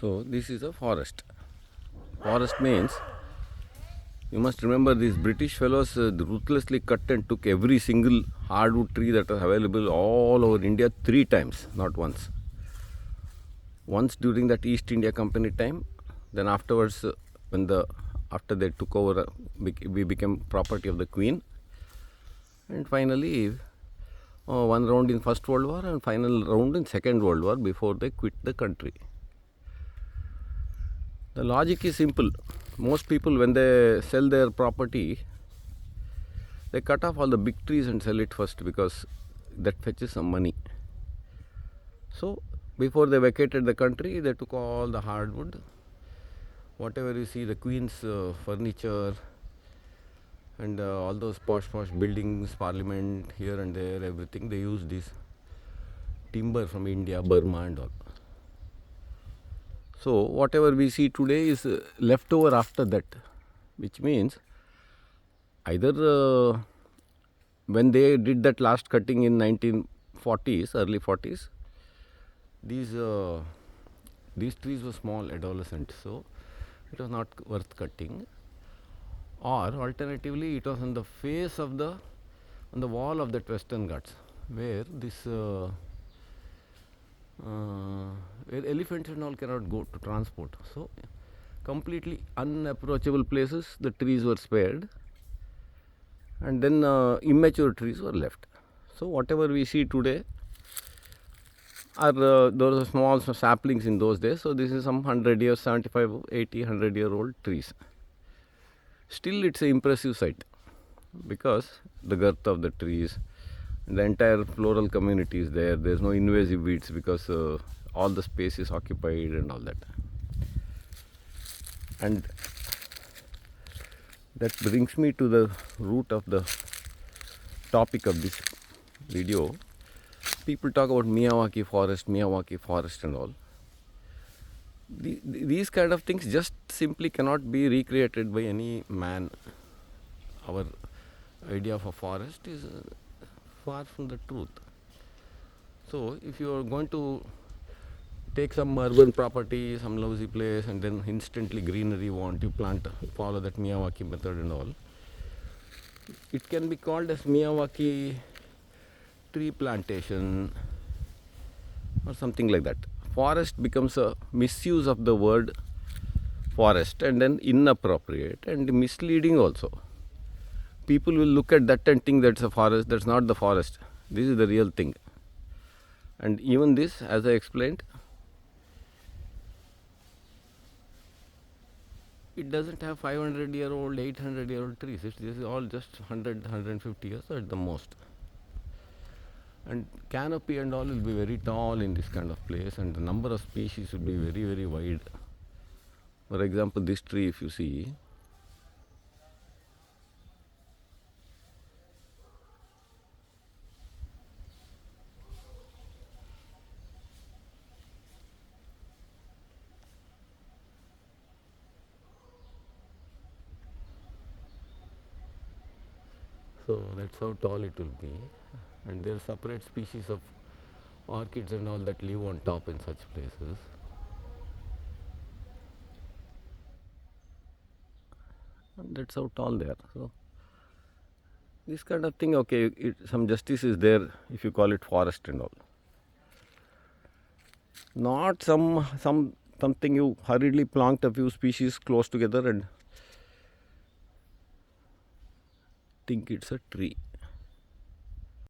So this is a forest. Forest means, you must remember, these British fellows ruthlessly cut and took every single hardwood tree that was available all over India 3 times, not once. Once during that East India Company time, then afterwards, after they took over, we became property of the Queen, and finally one round in First World War and final round in Second World War before they quit the country. The logic is simple. Most people, when they sell their property, they cut off all the big trees and sell it first, because that fetches some money. So before they vacated the country, they took all the hardwood. Whatever you see, the Queen's furniture and all those posh buildings, parliament here and there, everything, they use this timber from India, Burma and all. So whatever we see today is left over after that, which means either when they did that last cutting in 1940s, early 40s, these trees were small, adolescent, so it was not worth cutting. Or alternatively, it was on the face of on the wall of that Western Ghats, where this where elephants and all cannot go to transport. So completely unapproachable places, the trees were spared, and then immature trees were left. So whatever we see today are those are small saplings in those days. So this is some 100 years, 75, 80, 100-year-old trees. Still, it's an impressive sight, because the girth of the trees, the entire floral community is there. There's no invasive weeds, because all the space is occupied and all that. And that brings me to the root of the topic of this video. People talk about Miyawaki forest and all. These kind of things just simply cannot be recreated by any man. Our idea of a forest is far from the truth. So if you are going to take some urban property, some lousy place, and then instantly greenery you plant, follow that Miyawaki method and all, it can be called as Miyawaki tree plantation or something like that. Forest becomes a misuse of the word forest, and then inappropriate and misleading also. People will look at that and think that's a forest. That's not the forest. This is the real thing. And even this, as I explained, it doesn't have 500-year-old, 800-year-old trees. This is all just 100, 150 years at the most. And canopy and all will be very tall in this kind of place, and the number of species will be very, very wide. For example, this tree, if you see, so that's how tall it will be. And there are separate species of orchids and all that live on top in such places. And that's how tall they are. So this kind of thing, okay, some justice is there if you call it forest and all. Not something you hurriedly plonked a few species close together and think it's a tree.